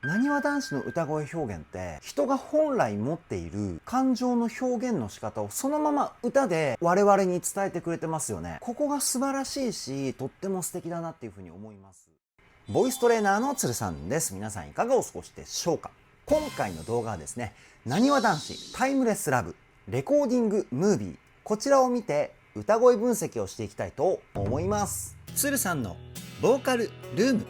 なにわ男子の歌声表現って人が本来持っている感情の表現の仕方をそのまま歌で我々に伝えてくれてますよね。ここが素晴らしいし、とっても素敵だなっていうふうに思います。ボイストレーナーのつるさんです。皆さんいかがお過ごしでしょうか。今回の動画はですね、なにわ男子タイムレスラブレコーディングムービー、こちらを見て歌声分析をしていきたいと思います。つるさんのボーカルルーム。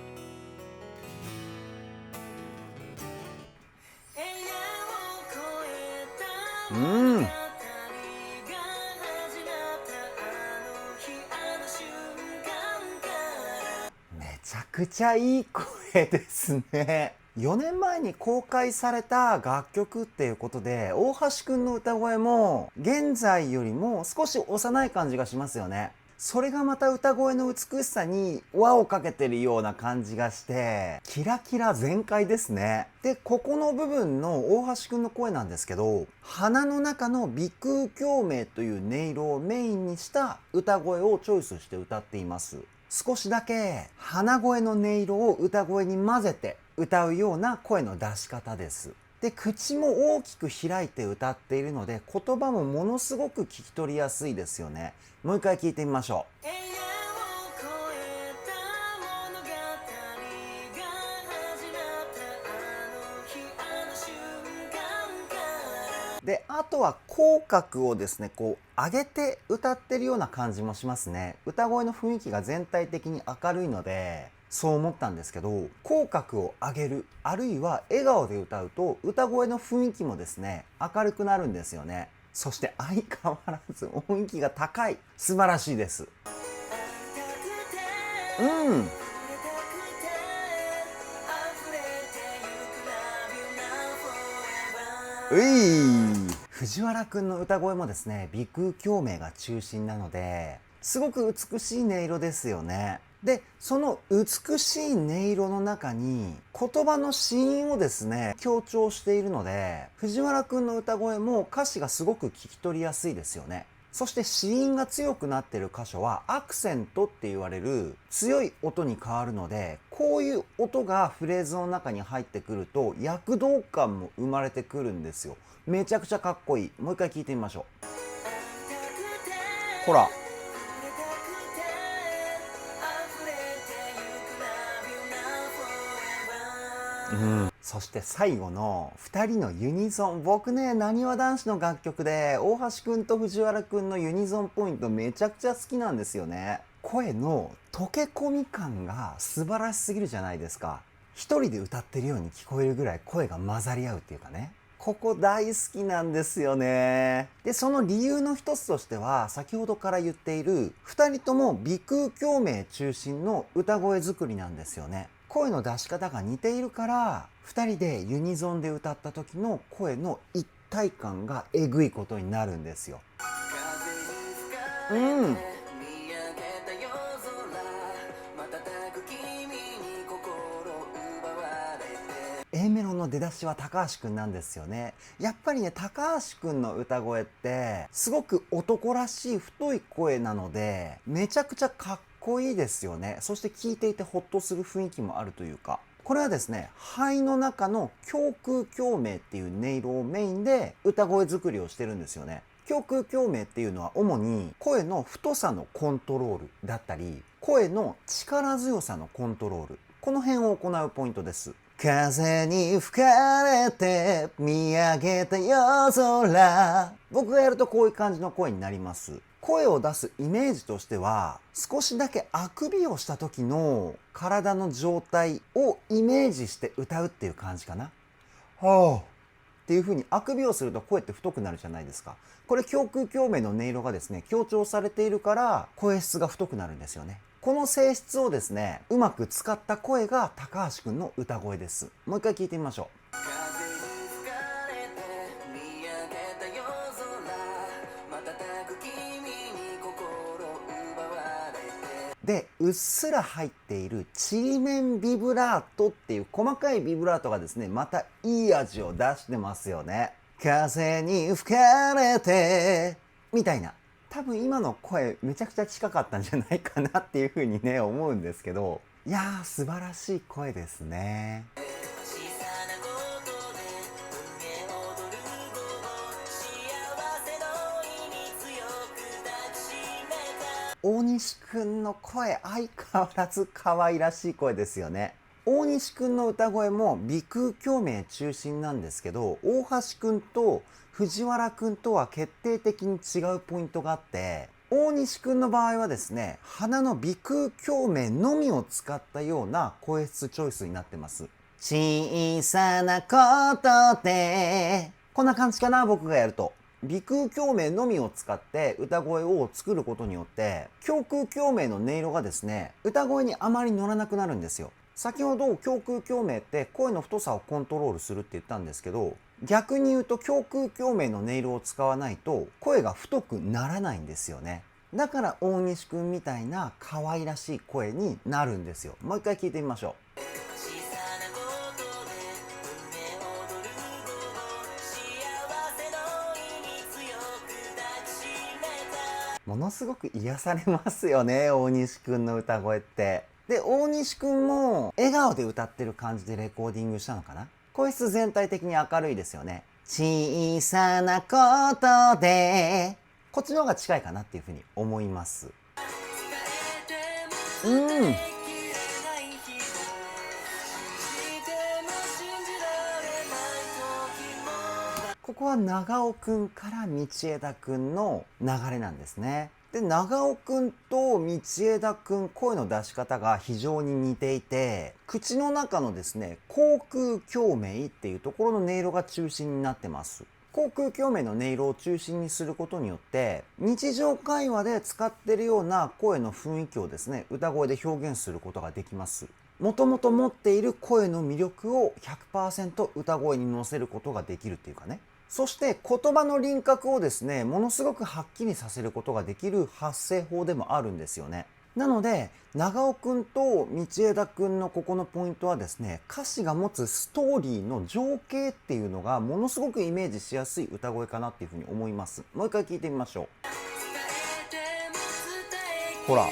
めちゃくちゃいい声ですね。4年前に公開された楽曲っていうことで、大橋くんの歌声も現在よりも少し幼い感じがしますよね。それがまた歌声の美しさに輪をかけてるような感じがして、キラキラ全開ですね。で、ここの部分の大橋くんの声なんですけど、鼻の中の鼻腔共鳴という音色をメインにした歌声をチョイスして歌っています。少しだけ鼻声の音色を歌声に混ぜて歌うような声の出し方です。で、口も大きく開いて歌っているので、言葉もものすごく聞き取りやすいですよね。もう一回聞いてみましょう。で、あとは口角をですね、こう上げて歌ってるような感じもしますね。歌声の雰囲気が全体的に明るいので、そう思ったんですけど、口角を上げる、あるいは笑顔で歌うと、歌声の雰囲気もですね、明るくなるんですよね。そして相変わらず音域が高い。素晴らしいです。藤原くんの歌声もですね、鼻腔共鳴が中心なので、すごく美しい音色ですよね。で、その美しい音色の中に言葉の子音をですね、強調しているので、藤原くんの歌声も歌詞がすごく聞き取りやすいですよね。そして子音が強くなっている箇所はアクセントって言われる強い音に変わるので、こういう音がフレーズの中に入ってくると躍動感も生まれてくるんですよ。めちゃくちゃかっこいい。もう一回聞いてみましょう。ほら。そして最後の2人のユニゾン。僕ね、なにわ男子の楽曲で大橋くんと藤原くんのユニゾンポイントめちゃくちゃ好きなんですよね。声の溶け込み感が素晴らしすぎるじゃないですか。一人で歌ってるように聞こえるぐらい声が混ざり合うっていうかね。ここ大好きなんですよね。で、その理由の一つとしては、先ほどから言っている2人とも鼻腔共鳴中心の歌声作りなんですよね。声の出し方が似ているから、2人でユニゾンで歌った時の声の一体感がえぐいことになるんですよ。A メロの出だしは高橋くんなんですよね。やっぱりね、高橋くんの歌声ってすごく男らしい太い声なので、めちゃくちゃかっこいいですよね。そして聴いていてホッとする雰囲気もあるというか。これはですね、肺の中の胸腔共鳴っていう音色をメインで歌声作りをしてるんですよね。胸腔共鳴っていうのは主に声の太さのコントロールだったり、声の力強さのコントロール。この辺を行うポイントです。風に吹かれて見上げた夜空。僕がやるとこういう感じの声になります。声を出すイメージとしては、少しだけあくびをした時の体の状態をイメージして歌うっていう感じかな。はあっていう風にあくびをすると声って太くなるじゃないですか。これ胸腔共鳴の音色がですね、強調されているから声質が太くなるんですよね。この性質をですね、うまく使った声が高橋くんの歌声です。もう一回聞いてみましょう。で、うっすら入っているちりめんビブラートっていう細かいビブラートがですね、またいい味を出してますよね。風に吹かれて、みたいな。多分今の声めちゃくちゃ近かったんじゃないかなっていう風にね、思うんですけど、いやー素晴らしい声ですね。大西くんの声、相変わらず可愛らしい声ですよね。大西くんの歌声も鼻腔共鳴中心なんですけど、大橋くんと藤原くんとは決定的に違うポイントがあって、大西くんの場合はですね、鼻の鼻腔共鳴のみを使ったような声質チョイスになってます。小さなことで、こんな感じかな、僕がやると。鼻腔共鳴のみを使って歌声を作ることによって、胸腔共鳴の音色がですね、歌声にあまり乗らなくなるんですよ。先ほど胸腔共鳴って声の太さをコントロールするって言ったんですけど、逆に言うと胸腔共鳴の音色を使わないと声が太くならないんですよね。だから大西くんみたいな可愛らしい声になるんですよ。もう一回聞いてみましょう。ものすごく癒されますよね、大西くんの歌声って。で、大西くんも笑顔で歌ってる感じでレコーディングしたのかな。声質全体的に明るいですよね。小さなことで、こっちの方が近いかなっていうふうに思います。ここは長尾くんから道枝くんの流れなんですね。で、長尾くんと道枝くん、声の出し方が非常に似ていて、口の中のですね、口腔共鳴っていうところの音色が中心になってます。口腔共鳴の音色を中心にすることによって、日常会話で使ってるような声の雰囲気をですね、歌声で表現することができます。もともと持っている声の魅力を 100% 歌声に乗せることができるっていうかね。そして言葉の輪郭をですね、ものすごくはっきりさせることができる発声法でもあるんですよね。なので、長尾くんと道枝くんのここのポイントはですね、歌詞が持つストーリーの情景っていうのがものすごくイメージしやすい歌声かなっていうふうに思います。もう一回聞いてみましょう。ほら。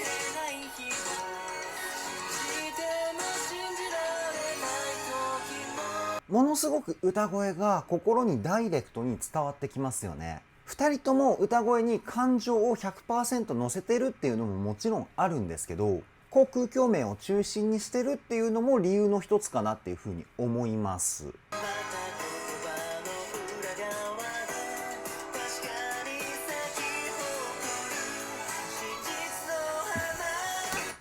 ものすごく歌声が心にダイレクトに伝わってきますよね。2人とも歌声に感情を 100% 乗せてるっていうのももちろんあるんですけど、口腔共鳴を中心にしてるっていうのも理由の一つかなっていうふうに思います。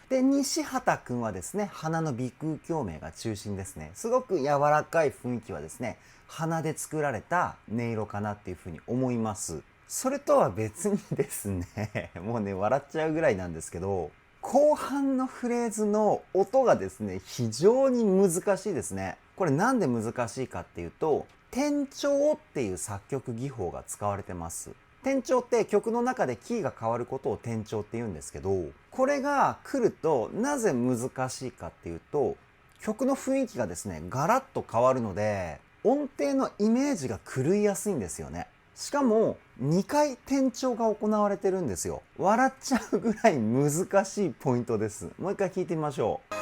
で、西畑くんはですね、鼻の鼻腔共鳴が中心ですね。すごく柔らかい雰囲気はですね、鼻で作られた音色かなっていうふうに思います。それとは別にですね、もうね、笑っちゃうぐらいなんですけど、後半のフレーズの音がですね、非常に難しいですね。これなんで難しいかっていうと、転調っていう作曲技法が使われてます。転調って曲の中でキーが変わることを転調って言うんですけど、これが来るとなぜ難しいかっていうと、曲の雰囲気がですね、ガラッと変わるので、音程のイメージが狂いやすいんですよね。しかも2回転調が行われてるんですよ。笑っちゃうぐらい難しいポイントです。もう一回聞いてみましょう。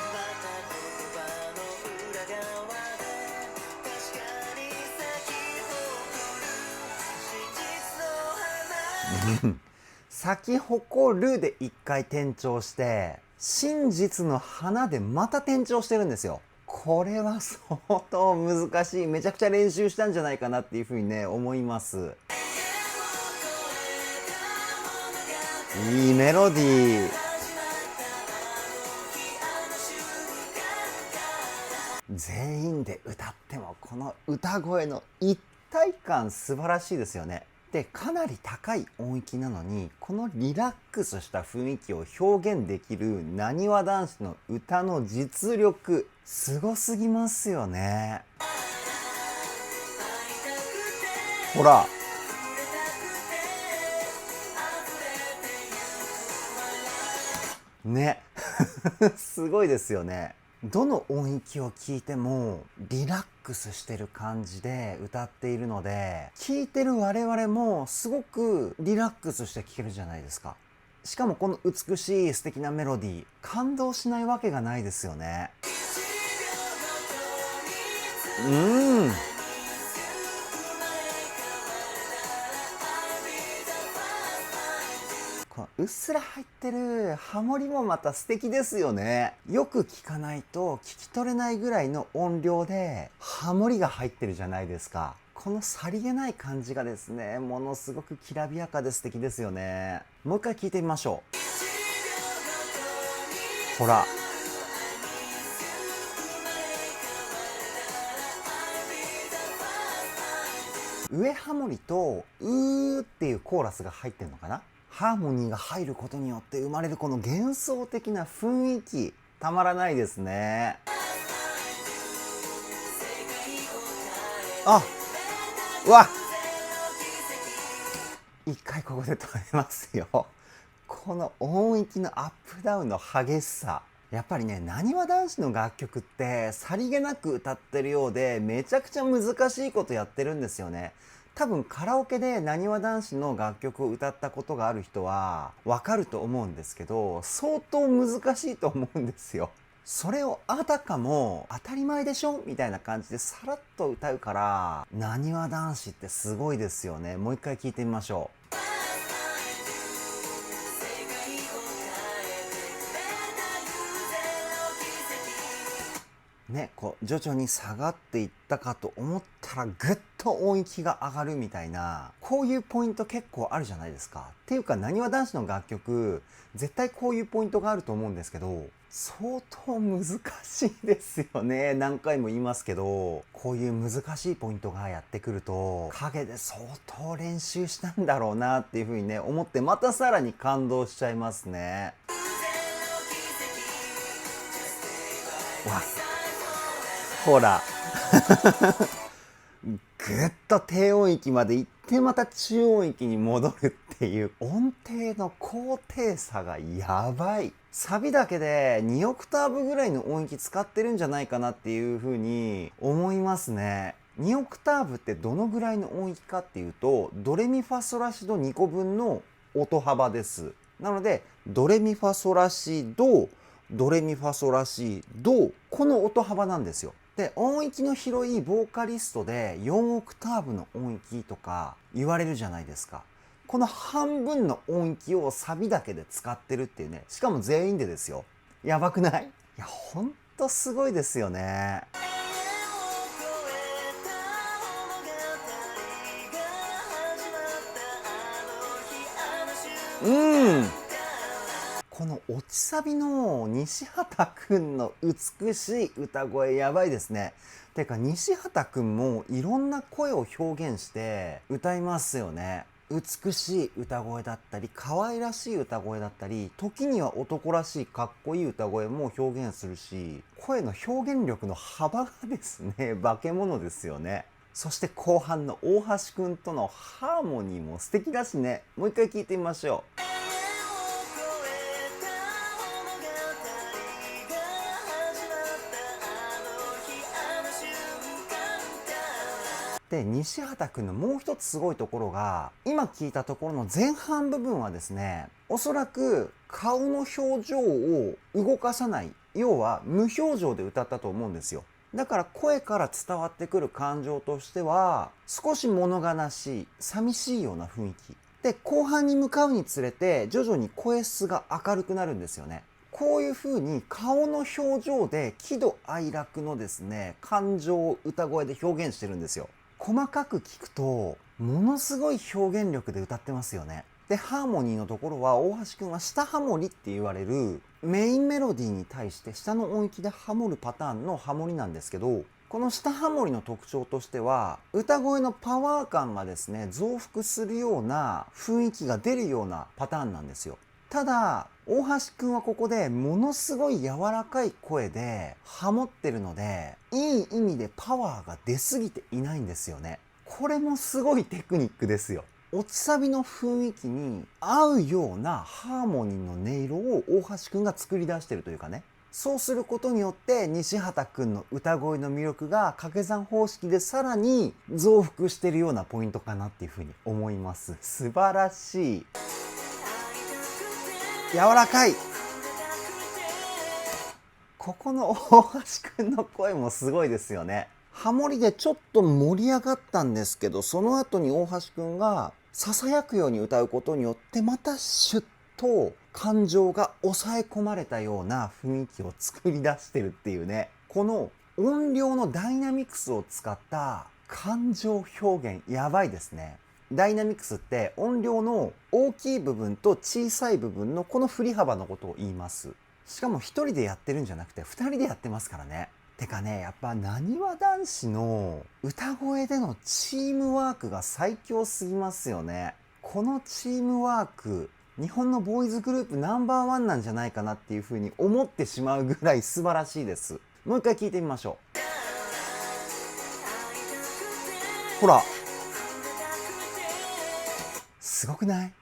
咲き誇るで1回転調して、真実の花でまた転調してるんですよ。これは相当難しい。めちゃくちゃ練習したんじゃないかなっていうふうにね、思います。いいメロディー。全員で歌ってもこの歌声の一体感素晴らしいですよね。で、かなり高い音域なのに、このリラックスした雰囲気を表現できるなにわ男子の歌の実力、すごすぎますよね。ほら。ね。すごいですよね。どの音域を聞いてもリラックスしてる感じで歌っているので、聞いてる我々もすごくリラックスして聴けるじゃないですか。しかもこの美しい素敵なメロディー、感動しないわけがないですよね。うっすら入ってるハモリもまた素敵ですよね。よく聞かないと聞き取れないぐらいの音量でハモリが入ってるじゃないですか。このさりげない感じがですね、ものすごくきらびやかで素敵ですよね。もう一回聞いてみましょう。ほら。上ハモリとうーっていうコーラスが入ってるのかな。ハーモニーが入ることによって生まれるこの幻想的な雰囲気、たまらないですね。あ、わ、一回ここで止めますよ。この音域のアップダウンの激しさ。やっぱりね、なにわ男子の楽曲ってさりげなく歌ってるようでめちゃくちゃ難しいことやってるんですよね。多分カラオケでなにわ男子の楽曲を歌ったことがある人はわかると思うんですけど、相当難しいと思うんですよ。それをあたかも当たり前でしょみたいな感じでさらっと歌うから、なにわ男子ってすごいですよね。もう一回聞いてみましょう。ね、こう徐々に下がっていったかと思ったらぐっと音域が上がるみたいな、こういうポイント結構あるじゃないですか。っていうかなにわ男子の楽曲絶対こういうポイントがあると思うんですけど、相当難しいですよね。何回も言いますけど、こういう難しいポイントがやってくると陰で相当練習したんだろうなっていうふうにね思って、またさらに感動しちゃいますね。わ、ほらぐっと低音域まで行ってまた中音域に戻るっていう音程の高低差がやばい。サビだけで2オクターブぐらいの音域使ってるんじゃないかなっていう風に思いますね。2オクターブってどのぐらいの音域かっていうと、ドレミファソラシド2個分の音幅です。なのでドレミファソラシド、ドレミファソラシド、この音幅なんですよ。で、音域の広いボーカリストで4オクターブの音域とか言われるじゃないですか。この半分の音域をサビだけで使ってるっていうね。しかも全員でですよ。やばくない？いや、ほんとすごいですよね。うん。この落ちサビの西畑くんの美しい歌声やばいですね。てか西畑くんもいろんな声を表現して歌いますよね。美しい歌声だったり可愛らしい歌声だったり、時には男らしいかっこいい歌声も表現するし、声の表現力の幅がですね化け物ですよね。そして後半の大橋くんとのハーモニーも素敵だしね。もう一回聞いてみましょう。で、西畑くんのもう一つすごいところが、今聞いたところの前半部分はですね、おそらく顔の表情を動かさない、要は無表情で歌ったと思うんですよ。だから声から伝わってくる感情としては少し物悲しい、寂しいような雰囲気で、後半に向かうにつれて徐々に声質が明るくなるんですよね。こういう風に顔の表情で喜怒哀楽のですね感情を歌声で表現してるんですよ。細かく聞くとものすごい表現力で歌ってますよね。で、ハーモニーのところは大橋くんは下ハモリって言われるメインメロディーに対して下の音域でハモるパターンのハモリなんですけど、この下ハモリの特徴としては歌声のパワー感がですね増幅するような雰囲気が出るようなパターンなんですよ。ただ大橋くんはここでものすごい柔らかい声でハモってるので、いい意味でパワーが出すぎていないんですよね。これもすごいテクニックですよ。落ちサビの雰囲気に合うようなハーモニーの音色を大橋くんが作り出してるというかね。そうすることによって西畑くんの歌声の魅力が掛け算方式でさらに増幅してるようなポイントかなっていうふうに思います。素晴らしい。柔らかい。ここの大橋くんの声もすごいですよね。ハモリでちょっと盛り上がったんですけど、その後に大橋くんがささやくように歌うことによってまたシュッと感情が抑え込まれたような雰囲気を作り出してるっていうね、この音量のダイナミクスを使った感情表現、やばいですね。ダイナミクスって音量の大きい部分と小さい部分のこの振り幅のことを言います。しかも一人でやってるんじゃなくて二人でやってますからね。てかね、やっぱなにわ男子の歌声でのチームワークが最強すぎますよね。このチームワーク、日本のボーイズグループナンバーワンなんじゃないかなっていうふうに思ってしまうぐらい素晴らしいです。もう一回聞いてみましょう。ほら、すごくない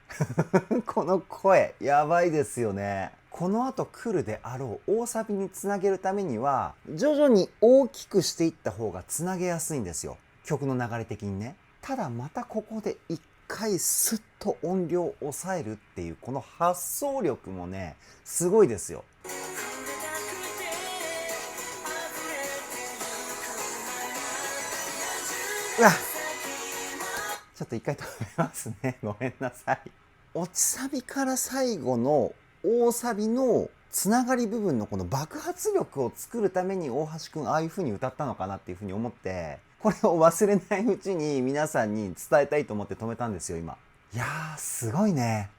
この声やばいですよね。この後来るであろう大サビにつなげるためには徐々に大きくしていった方がつなげやすいんですよ、曲の流れ的にね。ただまたここで一回スッと音量を抑えるっていうこの発想力もね、すごいですよ。うわっ、ちょっと一回止めますね。ごめんなさい。落ちサビから最後の大サビのつながり部分のこの爆発力を作るために大橋くんああいう風に歌ったのかなっていう風に思って、これを忘れないうちに皆さんに伝えたいと思って止めたんですよ今。いやーすごいね。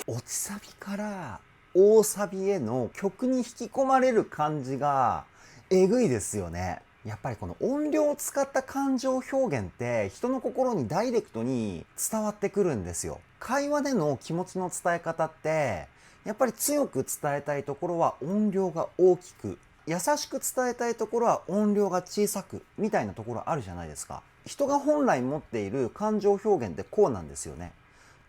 落ちサビから大サビへの曲に引き込まれる感じがえぐいですよね。やっぱりこの音量を使った感情表現って人の心にダイレクトに伝わってくるんですよ。会話での気持ちの伝え方ってやっぱり強く伝えたいところは音量が大きく、優しく伝えたいところは音量が小さくみたいなところあるじゃないですか。人が本来持っている感情表現ってこうなんですよね。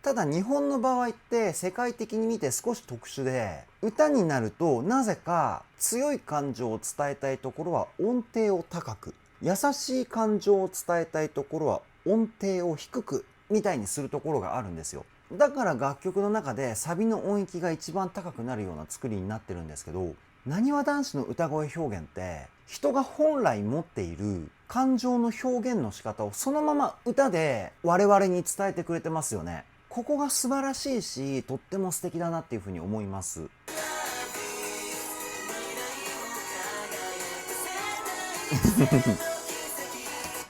ただ日本の場合って世界的に見て少し特殊で、歌になるとなぜか強い感情を伝えたいところは音程を高く、優しい感情を伝えたいところは音程を低くみたいにするところがあるんですよ。だから楽曲の中でサビの音域が一番高くなるような作りになってるんですけど、なにわ男子の歌声表現って人が本来持っている感情の表現の仕方をそのまま歌で我々に伝えてくれてますよね。ここが素晴らしいし、とっても素敵だなっていうふうに思います。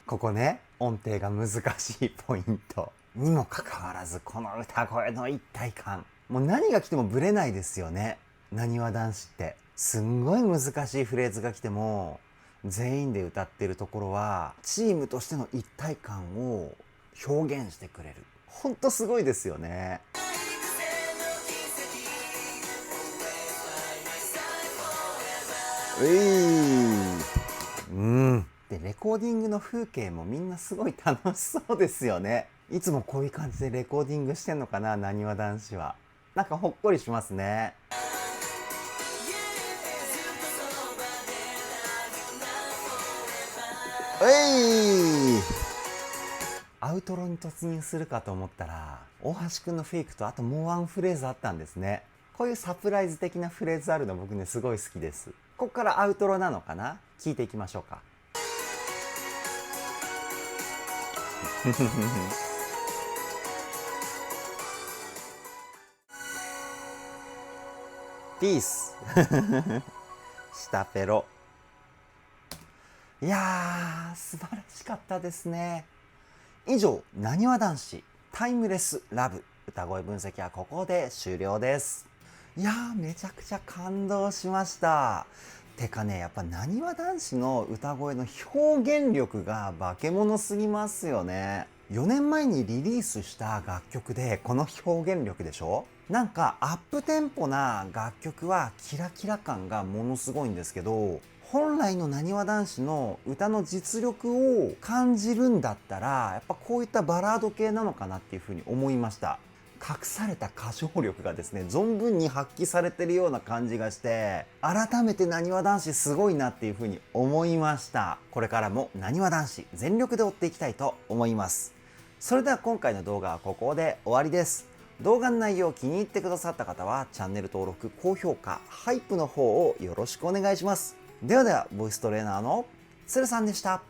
ここね、音程が難しいポイントにもかかわらず、この歌声の一体感、もう何が来てもブレないですよね。なにわ男子ってすんごい難しいフレーズが来ても全員で歌ってるところはチームとしての一体感を表現してくれる。ほんとすごいですよね。でレコーディングの風景もみんなすごい楽しそうですよね。いつもこういう感じでレコーディングしてんのかな、なにわ男子は。なんかほっこりしますね。アウトロに突入するかと思ったら大橋くんのフェイクとあともうワンフレーズあったんですね。こういうサプライズ的なフレーズあるの僕ねすごい好きです。ここからアウトロなのかな、聞いていきましょうか。ピース下ペロ。いやー素晴らしかったですね。以上、なにわ男子タイムレスラブ歌声分析はここで終了です。いやーめちゃくちゃ感動しました。てかね、やっぱなにわ男子の歌声の表現力が化け物すぎますよね。4年前にリリースした楽曲でこの表現力でしょ。なんかアップテンポな楽曲はキラキラ感がものすごいんですけど、本来のなにわ男子の歌の実力を感じるんだったらやっぱこういったバラード系なのかなっていうふうに思いました。隠された歌唱力がですね存分に発揮されてるような感じがして、改めてなにわ男子すごいなっていうふうに思いました。これからもなにわ男子全力で追っていきたいと思います。それでは今回の動画はここで終わりです。動画の内容を気に入ってくださった方はチャンネル登録、高評価、ハイプの方をよろしくお願いします。ではでは、ボイストレーナーの鶴さんでした。